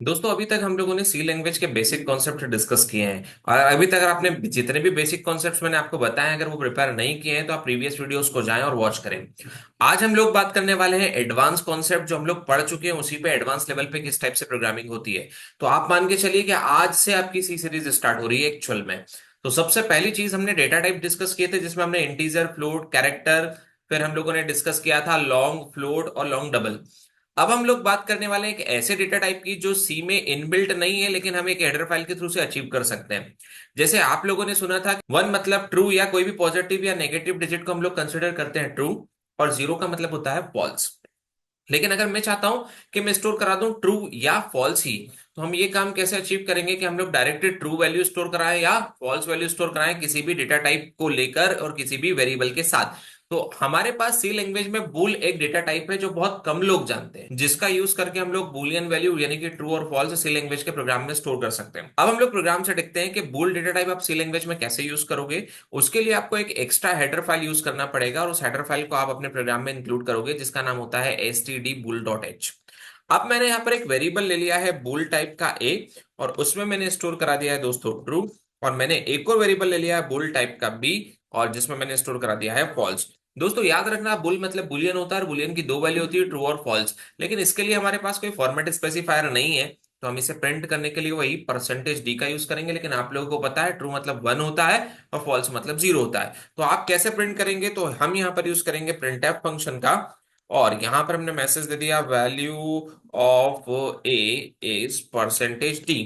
दोस्तों अभी तक हम लोगों ने सी लैंग्वेज के बेसिक कॉन्सेप्ट डिस्कस किए हैं। और अभी तक अगर आपने जितने भी बेसिक कॉन्सेप्ट्स मैंने आपको बताए हैं, अगर वो प्रिपेयर नहीं किए हैं तो आप प्रीवियस वीडियोस को जाएं और वॉच करें। आज हम लोग बात करने वाले हैं एडवांस कॉन्सेप्ट जो हम लोग पढ़ चुके हैं, उसी पे एडवांस लेवल पे किस टाइप से प्रोग्रामिंग होती है। तो आप मान के चलिए कि आज से आपकी सी सीरीज स्टार्ट हो रही है एक्चुअल में। तो सबसे पहली चीज हमने डेटा टाइप डिस्कस किए थे, जिसमें हमने इंटीजर, फ्लोट, कैरेक्टर, फिर हम लोगों ने डिस्कस किया था लॉन्ग, फ्लोट और लॉन्ग डबल। अब हम लोग बात करने वाले हैं एक ऐसे डेटा टाइप की जो सी में इनबिल्ट नहीं है, लेकिन हम एक हेडर फाइल के थ्रू से अचीव कर सकते हैं। जैसे आप लोगों ने सुना था, वन मतलब ट्रू या कोई भी पॉजिटिव या नेगेटिव डिजिट को हम लोग कंसिडर करते हैं ट्रू, और जीरो का मतलब होता है फॉल्स। लेकिन अगर मैं चाहता हूं कि मैं स्टोर करा दूं ट्रू या फॉल्स ही, तो हम ये काम कैसे अचीव करेंगे कि हम लोग डायरेक्टली ट्रू वैल्यू स्टोर कराएं या फॉल्स वैल्यू स्टोर कराएं किसी भी डेटा टाइप को लेकर और किसी भी वेरिएबल के साथ। तो हमारे पास सी लैंग्वेज में बूल एक डेटा टाइप है जो बहुत कम लोग जानते हैं, जिसका यूज करके हम लोग बूलियन वैल्यू यानी कि ट्रू और फॉल्स सी लैंग्वेज के प्रोग्राम में स्टोर कर सकते हैं। अब हम लोग प्रोग्राम से देखते हैं कि बूल डेटा टाइप आप सी लैंग्वेज में कैसे यूज करोगे। उसके लिए आपको एक एक्स्ट्रा हेडर फाइल यूज करना पड़ेगा, और उस हेडर फाइल को आप अपने प्रोग्राम में इंक्लूड करोगे, जिसका नाम होता है stdbool.h। अब मैंने यहाँ पर एक वेरिएबल ले लिया है बोल टाइप का ए, और उसमें मैंने स्टोर करा दिया है दोस्तों ट्रू। और मैंने एक और वेरिएबल ले लिया है बोल टाइप का बी, और जिसमें मैंने स्टोर करा दिया है फॉल्स। दोस्तों याद रखना, बुल मतलब बुलियन होता है, और बुलियन की दो वैल्यू होती है, ट्रू और फॉल्स। लेकिन इसके लिए हमारे पास कोई फॉर्मेट स्पेसिफायर नहीं है, तो हम इसे प्रिंट करने के लिए वही परसेंटेज डी का यूज करेंगे। लेकिन आप लोगों को पता है ट्रू मतलब वन होता है और फॉल्स मतलब जीरो होता है। तो आप कैसे प्रिंट करेंगे, तो हम यहाँ पर यूज करेंगे प्रिंटफ फंक्शन का। और यहां पर हमने मैसेज दे दिया value of A is percentage d,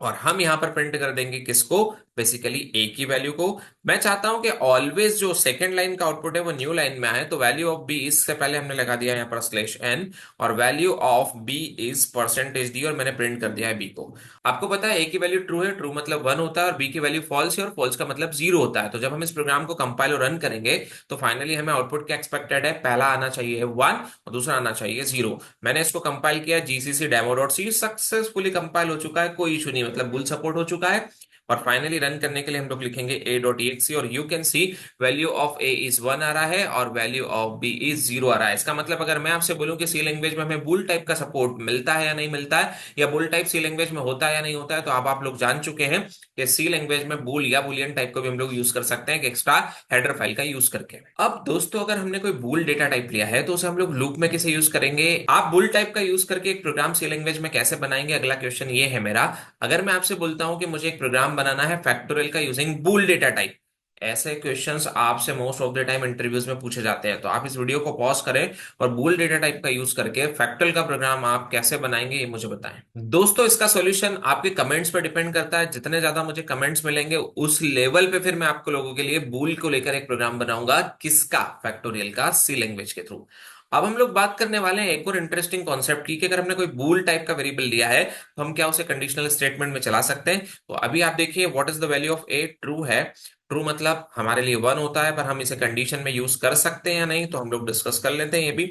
और हम यहां पर प्रिंट कर देंगे किसको, बेसिकली ए की वैल्यू को। मैं चाहता हूं कि ऑलवेज जो सेकंड लाइन का आउटपुट है वो न्यू लाइन में आए, तो वैल्यू ऑफ बी, इससे पहले हमने लगा दिया यहां पर स्लैश एन, और value of b is percentage d, और मैंने प्रिंट कर दिया है बी को। आपको पता है ए की वैल्यू ट्रू है, ट्रू मतलब वन होता है, और बी की वैल्यू फॉल्स है, और फॉल्स का मतलब जीरो होता है। तो जब हम इस प्रोग्राम को कंपाइल और रन करेंगे, तो फाइनली हमें आउटपुट क्या एक्सपेक्टेड है, पहला आना चाहिए वन और दूसरा आना चाहिए जीरो। मैंने इसको कंपाइल किया GCC demo dot c, successfully compile हो चुका है, कोई इशू नहीं, मतलब बुल सपोर्ट हो चुका है। और फाइनली रन करने के लिए हम लोग लिखेंगे a डॉट exe, और you can see value of a is one आ रहा है और value of b is zero आ रहा है। इसका मतलब अगर मैं आपसे बोलूं कि सी लैंग्वेज में हमें बुल टाइप का सपोर्ट मिलता है या नहीं मिलता है, या बुल टाइप सी लैंग्वेज में होता है या नहीं होता है, तो अब आप लोग जान चुके हैं कि सी लैंग्वेज में बुल या बुलियन टाइप को भी हम लोग यूज कर सकते हैं एक एक्स्ट्रा हेडर फाइल का यूज करके। अब दोस्तों अगर हमने कोई बूल डेटा टाइप लिया है, तो उसे हम लोग लूप में कैसे यूज करेंगे, आप बुल टाइप का यूज करके एक प्रोग्राम सी लैंग्वेज में कैसे बनाएंगे, अगला क्वेश्चन ये है मेरा। अगर मैं आपसे बोलता हूं कि मुझे एक प्रोग्राम बनाना है फैक्टोरियल का यूजिंग बूल डेटा टाइप, ऐसे क्वेश्चंस आपसे most of the time interviews में पूछे जाते हैं, तो आप इस वीडियो को पॉज करें और बूल डेटा टाइप का यूज करके फैक्टोरियल का प्रोग्राम आप कैसे बनाएंगे ये मुझे बताएं। दोस्तों इसका सॉल्यूशन आपके कमेंट्स पर डिपेंड करता है, जितने ज्यादा मुझे कमेंट्स मिलेंगे उस लेवल पे फिर मैं आपको लोगों के लिए बूल को लेकर एक प्रोग्राम बनाऊंगा, किसका, फैक्टोरियल का सी लैंग्वेज के थ्रू। अब हम लोग बात करने वाले हैं एक और इंटरेस्टिंग कॉन्सेप्ट की, कि अगर हमने कोई बूल टाइप का वेरिएबल लिया है, तो हम क्या उसे कंडीशनल स्टेटमेंट में चला सकते हैं। तो अभी आप देखिए, what is the value of A, true है, ट्रू मतलब हमारे लिए वन होता है, पर हम इसे कंडीशन में यूज कर सकते हैं या नहीं, तो हम लोग डिस्कस कर लेते हैं ये भी।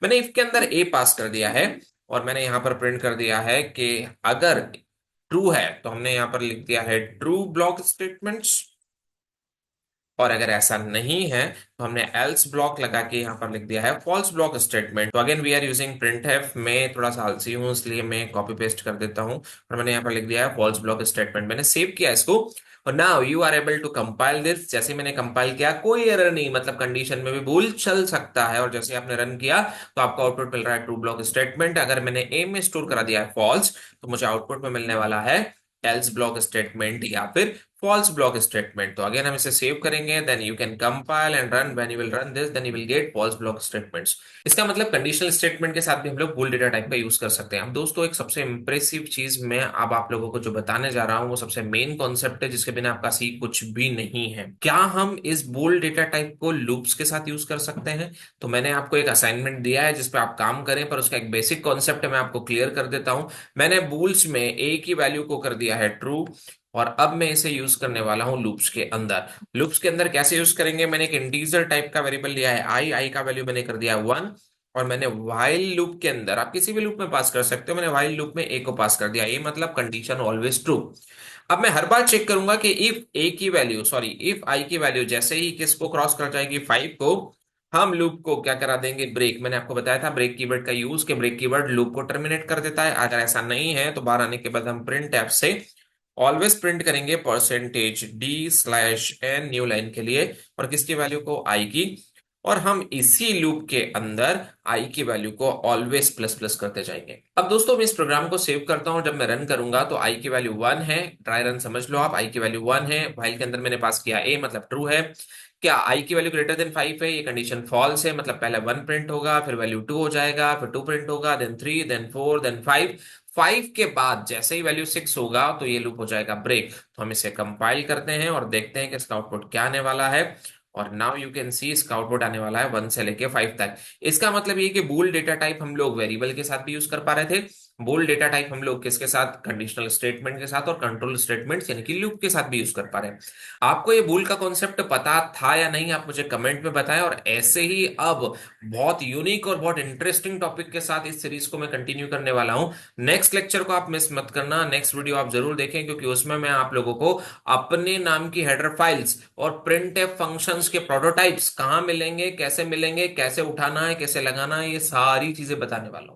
मैंने इफ के अंदर ए पास कर दिया है, और मैंने यहां पर प्रिंट कर दिया है कि अगर ट्रू है, तो हमने यहां पर लिख दिया है ट्रू ब्लॉक स्टेटमेंट्स, और अगर ऐसा नहीं है तो हमने एल्स ब्लॉक लगा के यहां पर लिख दिया है फॉल्स ब्लॉक स्टेटमेंट। तो again we are using printf, मैं थोड़ा सा आलसी हूं इसलिए मैं कॉपी पेस्ट कर देता हूं, और मैंने यहां पर लिख दिया है फॉल्स ब्लॉक स्टेटमेंट। मैंने सेव किया इसको, और now you are able to compile this. जैसे मैंने कंपाइल किया कोई एरर नहीं, मतलब कंडीशन में भी भूल चल सकता है, और जैसे आपने रन किया तो आपको आउटपुट मिल रहा है ट्रू ब्लॉक स्टेटमेंट। अगर मैंने ए में स्टोर करा दिया है फॉल्स, तो मुझे आउटपुट में मिलने वाला है एल्स ब्लॉक स्टेटमेंट या फिर false block statement। तो अगेन हम इसे सेव करेंगे, then you can compile and run, when you will run this then you will get false block statements। इसका मतलब कंडीशनल स्टेटमेंट के साथ भी हम लोग बूल डेटा टाइप का यूज कर सकते हैं। अब दोस्तों एक सबसे इंप्रेसिव चीज मैं अब आप लोगों को जो बताने जा रहा हूं, वो सबसे मेन कॉन्सेप्ट है, जिसके बिना आपका सी कुछ भी नहीं है। क्या हम इस बूल डेटा टाइप को लूप्स के साथ यूज कर सकते हैं? तो मैंने आपको एक असाइनमेंट दिया है जिसपे आप काम करें, पर उसका एक बेसिक कॉन्सेप्ट है, मैं आपको क्लियर कर देता हूं। मैंने बूल्स में ए की वैल्यू को कर दिया है ट्रू, और अब मैं इसे यूज करने वाला हूं लूप्स के अंदर। लूप्स के अंदर कैसे यूज करेंगे, मैंने एक इंटीजर टाइप का वेरिएबल लिया है आई, आई का वैल्यू मैंने कर दिया वन, और मैंने व्हाइल लूप के अंदर, आप किसी भी लूप में पास कर सकते हो, मैंने व्हाइल लूप में ए को पास कर दिया, ये मतलब कंडीशन ऑलवेज ट्रू। अब मैं हर बार चेक करूंगा कि इफ ए की वैल्यू, सॉरी इफ आई की वैल्यू जैसे ही किसको क्रॉस कर जाएगी, फाइव को, हम लूप को क्या करा देंगे, ब्रेक। मैंने आपको बताया था ब्रेक कीवर्ड का यूज, कि ब्रेक कीवर्ड लूप को टर्मिनेट कर देता है। अगर ऐसा नहीं है तो बाहर आने के बाद हम प्रिंट एफ से ऑलवेज प्रिंट करेंगे %d/n न्यू लाइन के लिए, और किसकी वैल्यू को, आई की। और हम इसी लूप के अंदर आई की वैल्यू को ऑलवेज प्लस प्लस करते जाएंगे। अब दोस्तों मैं इस प्रोग्राम को सेव करता हूं, जब मैं रन करूंगा तो आई की वैल्यू 1 है। ट्राई रन समझ लो आप, आई की वैल्यू 1 है। व्हाइल के अंदर मैंने पास किया ए, मतलब ट्रू है। क्या आई की वैल्यू ग्रेटर देन 5 है, ये कंडीशन फॉल्स है, मतलब पहले 1 प्रिंट होगा, फिर वैल्यू 2 हो जाएगा, फिर 2 प्रिंट होगा, देन 3, देन 4, देन 5। 5 के बाद जैसे ही वैल्यू 6 होगा तो ये लूप हो जाएगा ब्रेक। तो हम इसे कंपाइल करते हैं और देखते हैं कि इसका आउटपुट क्या आने वाला है। और नाउ यू कैन सी इसका आउटपुट आने वाला है 1 से लेके 5 तक। इसका मतलब ये कि बूल डेटा टाइप हम लोग वेरिएबल के साथ भी यूज कर पा रहे थे। बूल डेटा टाइप हम लोग किसके साथ, कंडीशनल स्टेटमेंट के साथ और कंट्रोल स्टेटमेंट्स यानी कि लूप के साथ भी यूज कर पा रहे हैं। आपको ये बूल का कॉन्सेप्ट पता था या नहीं, आप मुझे कमेंट में बताएं। और ऐसे ही अब बहुत यूनिक और बहुत इंटरेस्टिंग टॉपिक के साथ इस सीरीज को मैं कंटिन्यू करने वाला हूं। नेक्स्ट लेक्चर को आप मिस मत करना, नेक्स्ट वीडियो आप जरूर देखें, क्योंकि उसमें मैं आप लोगों को अपने नाम की हेडर फाइल्स और प्रिंट एफ फंक्शंस के प्रोटोटाइप्स कहाँ मिलेंगे, कैसे मिलेंगे, कैसे उठाना है, कैसे लगाना है, ये सारी चीजें बताने वाला हूं।